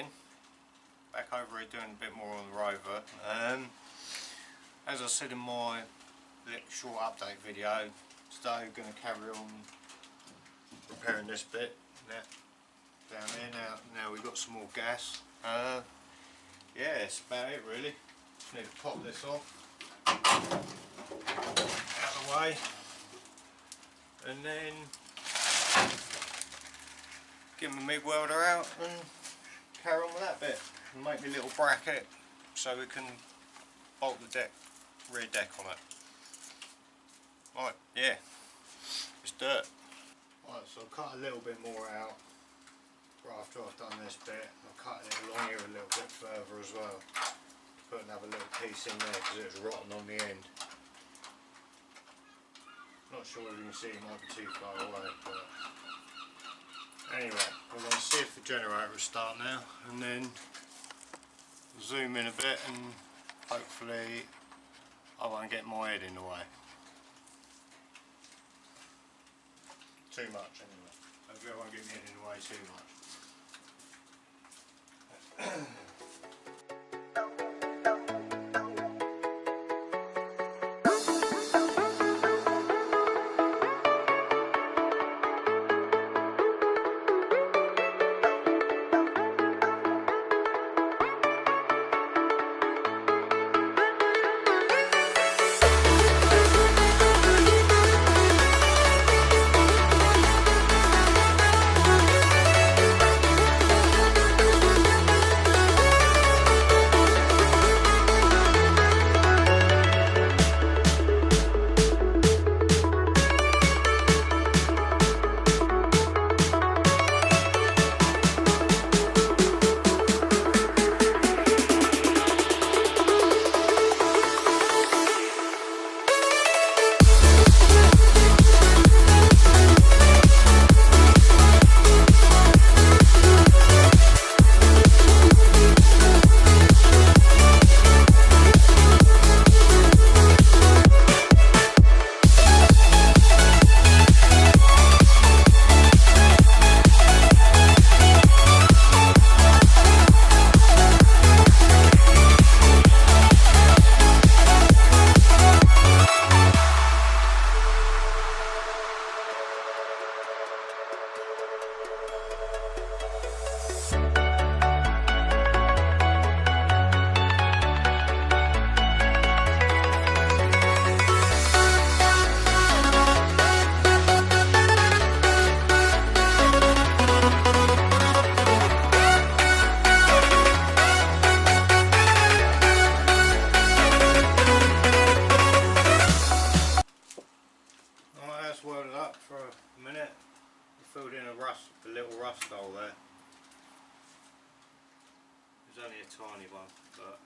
again, back over here doing a bit more on the Rover. As I said in my little short update video, today we're going to carry on repairing this bit down there. Now we've got some more gas. Yeah, that's about it really. Just need to pop this off out of the way, and then get my MIG welder out and carry on with that bit and make me little bracket so we can bolt the rear deck on it. Right, yeah, it's dirt. Right, so I'll cut a little bit more out right after I've done this bit. I'll cut it along here a little bit further as well. Put another little piece in there because it was rotten on the end. Not sure if you can see, it might be too far away, but anyway, we're going to see if the generator will start now, and then zoom in a bit and hopefully I won't get my head in the way. Too much anyway. Hopefully I won't get my head in the way too much. Welded up for a minute. We filled in a little rust hole there. It was only a tiny one, but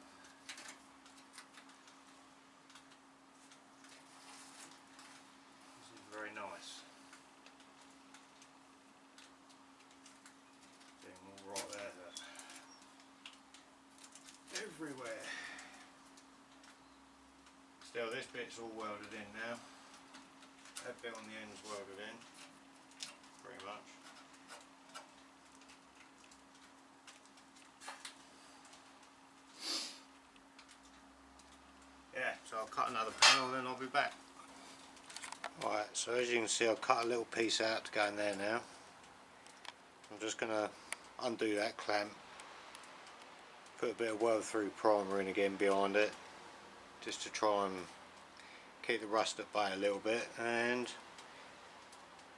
this is very nice. Getting all right there, look. Everywhere. Still, this bit's all welded in now. That bit on the end's welded in, pretty much. Yeah, so I'll cut another panel, then I'll be back. Alright, so as you can see, I've cut a little piece out to go in there now. I'm just going to undo that clamp, put a bit of weld through primer in again behind it, just to try and keep the rust at bay a little bit, and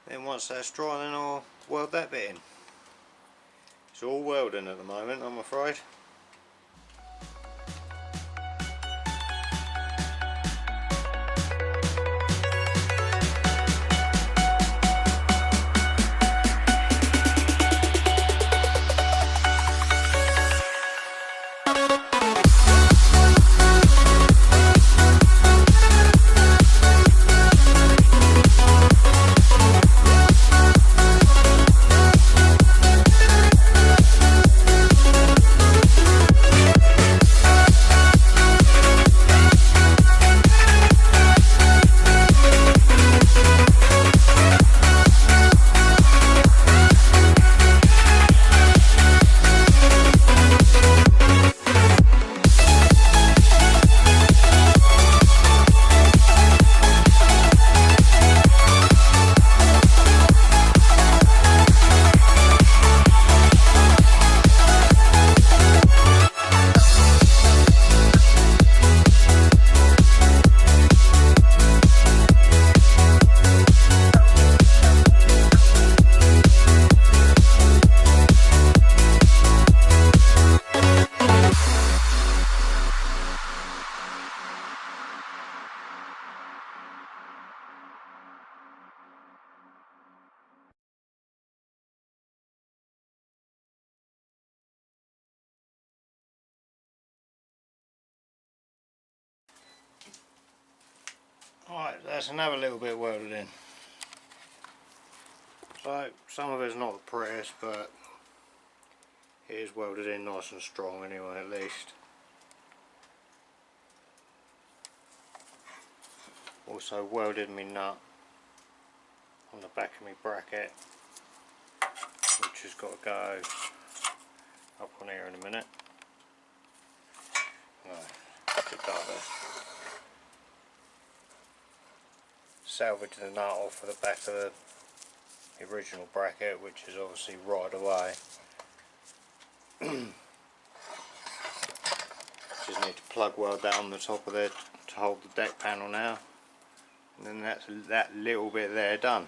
then once that's dry, then I'll weld that bit in. It's all welding at the moment, I'm afraid. Right, that's another little bit welded in. So some of it's not the prettiest, but it is welded in nice and strong anyway, at least. Also welded my nut on the back of my bracket, which has got to go up on here in a minute. Salvage the nut off of the back of the original bracket, which is obviously right away. Just need to plug weld that on the top of there to hold the deck panel now, and then that's that little bit there done.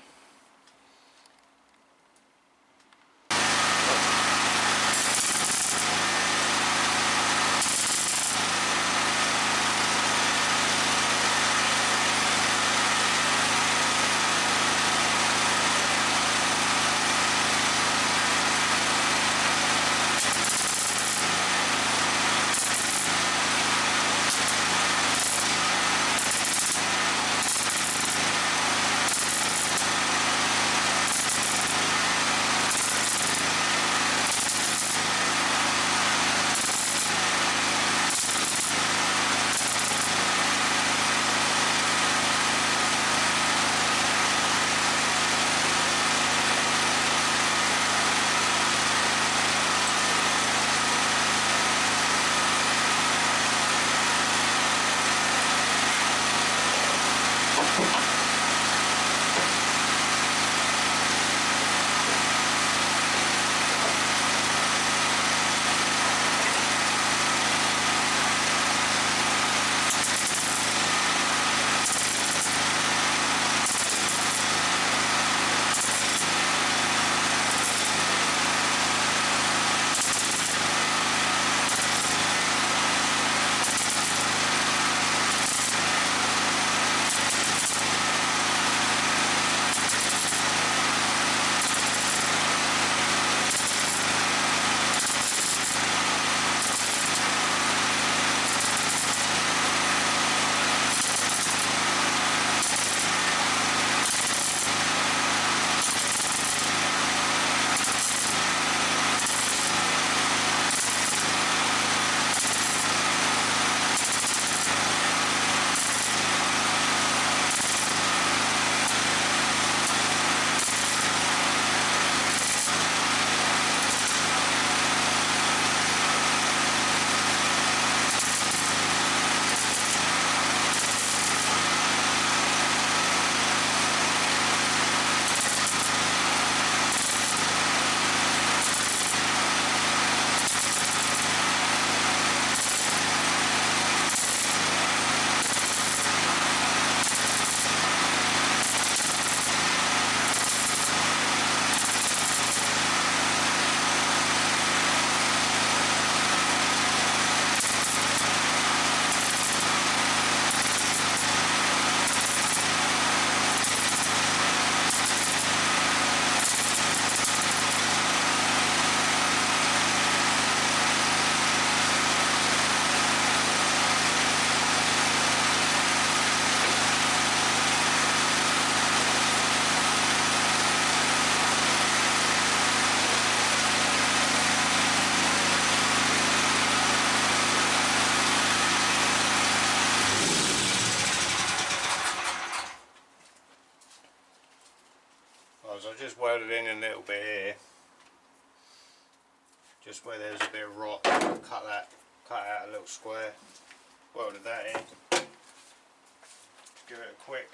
I've just welded in a little bit here, just where there's a bit of rot. Cut out a little square, welded that in. Give it a quick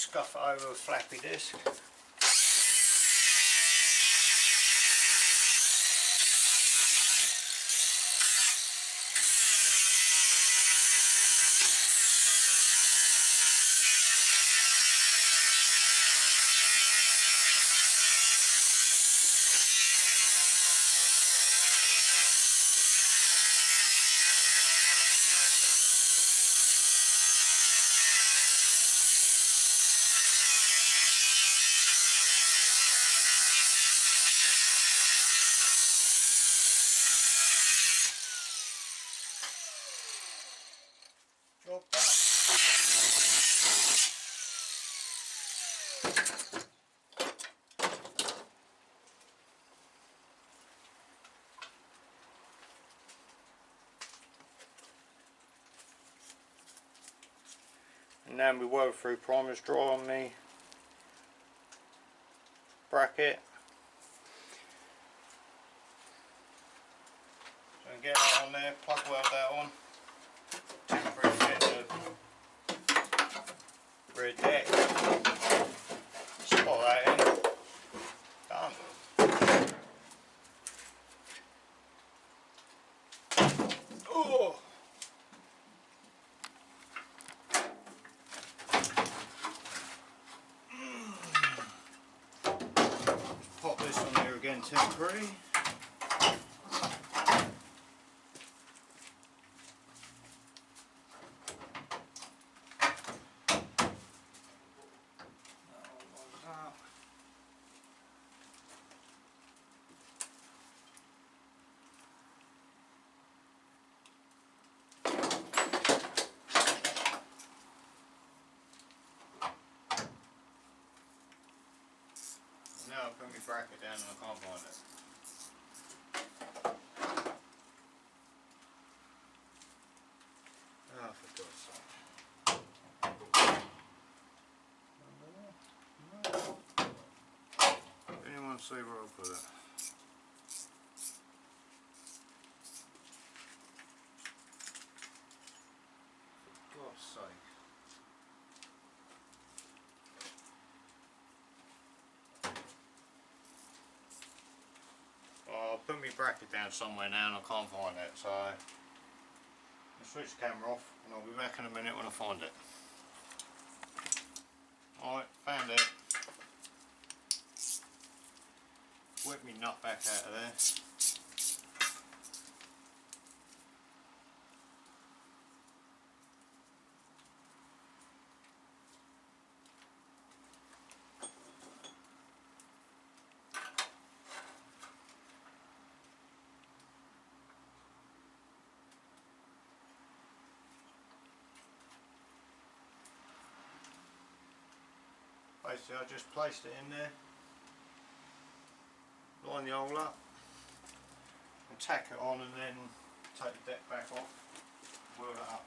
just scuff it over a flappy disc. Job done. And now we weld through primer's dry on the bracket. So get that on there, plug weld that on. Temporary fit the rear deck. Spot that in. Done. Oh! Pop this on there again, temporary. Now I'll put my bracket down and I can't find it. Oh, for God's sake. Anyone see where I put it? For God's sake. I'll put my bracket down somewhere now and I can't find it, so I'll switch the camera off and I'll be back in a minute when I find it. Alright, found it. Whip me nut back out of there. Basically I just placed it in there, line the hole up and tack it on and then take the deck back off, weld it up.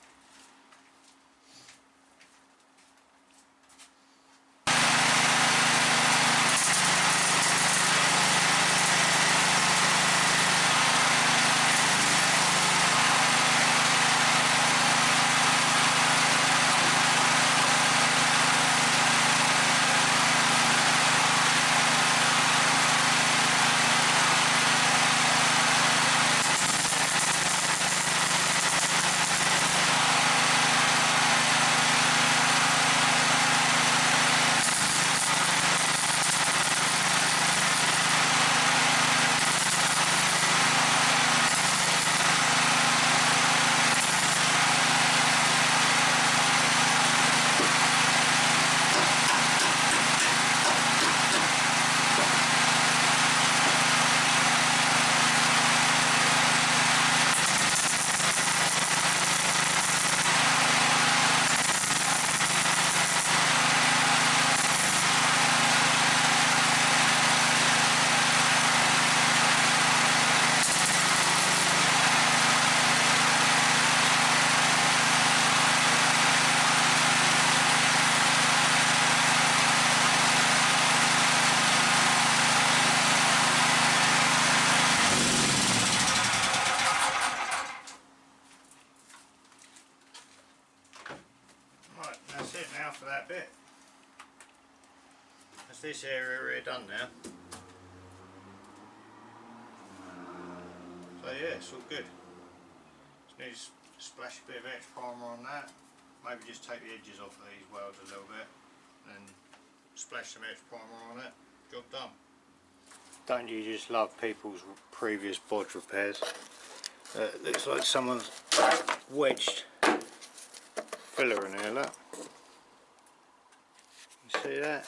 Right, that's it now for that bit. this area here done now. So yeah, it's all good. Just need to splash a bit of etch primer on that. Maybe just take the edges off of these welds a little bit and splash some etch primer on it. Job done. Don't you just love people's previous bodge repairs? It looks like someone's wedged filler in here, look. You see that?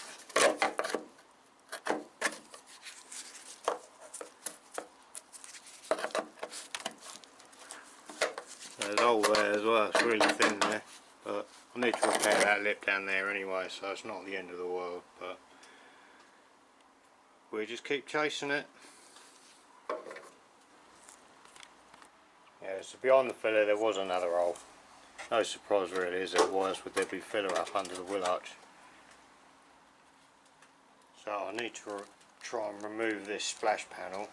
There's a hole there as well, it's really thin there, but I need to repair that lip down there anyway, so it's not the end of the world, but we just keep chasing it. Yeah, so behind the filler there was another hole. No surprise really, as there was, would there be filler up under the wheel arch. So I need to try and remove this splash panel,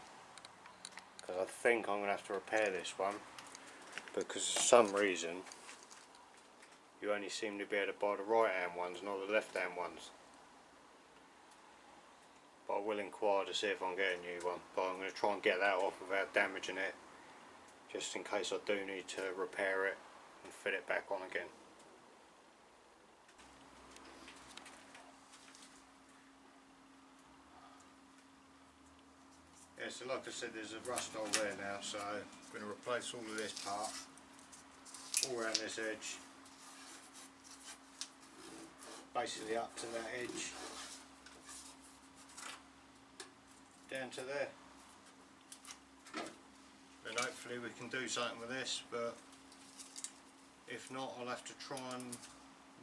because I think I'm going to have to repair this one, because for some reason you only seem to be able to buy the right hand ones, not the left hand ones. But I will inquire to see if I can get a new one, but I'm going to try and get that off without damaging it, just in case I do need to repair it and fit it back on again. Yeah, so like I said, there's a rust hole there now, so I'm going to replace all of this part, all around this edge, basically up to that edge, down to there. And hopefully we can do something with this, but if not, I'll have to try and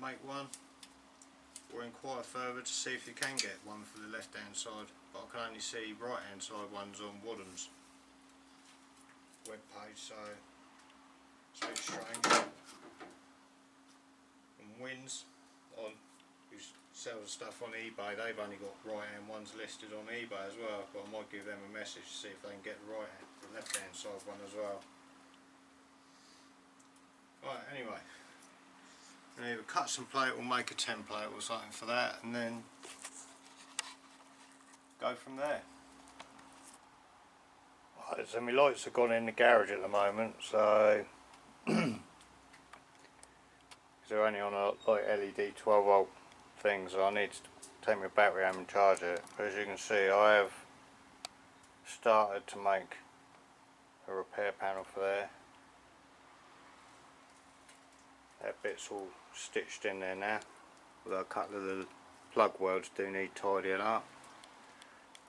make one or inquire further to see if you can get one for the left hand side, but I can only see right hand side ones on Wadden's web page, so it's a bit strange. And Wins, who sells stuff on eBay, they've only got right hand ones listed on eBay as well, but I might give them a message to see if they can get the left hand side one as well. Right, anyway, I'm going to either cut some plate or make a template or something for that, and then go from there. Right, so my lights have gone in the garage at the moment, so they're only on a like LED 12 volt thing, so I need to take my battery home and charge it. But as you can see, I have started to make a repair panel for there. That bit's all stitched in there now, although a couple of the plug welds do need tidying up.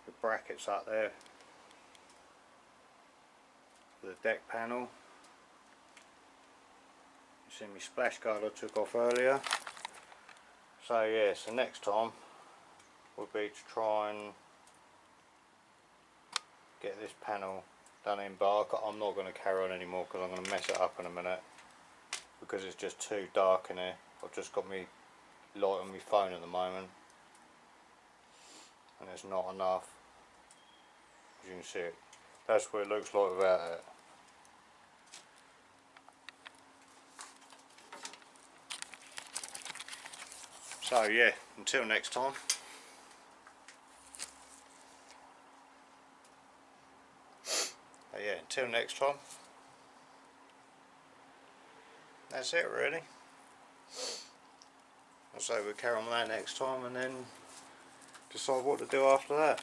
The brackets up there for the deck panel. You see my splash guard I took off earlier. So yeah, so next time would be to try and get this panel done in, but I'm not going to carry on anymore because I'm going to mess it up in a minute, because it's just too dark in here. I've just got my light on my phone at the moment and it's not enough. As you can see it, that's what it looks like without it. So yeah, until next time. Yeah, until next time. That's it really. I'll say we'll carry on with that next time and then decide what to do after that.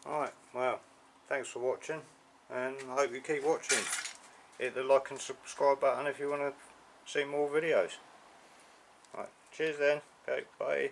Alright, well, thanks for watching, and I hope you keep watching. Hit the like and subscribe button if you want to see more videos. Alright, cheers then. Okay, bye.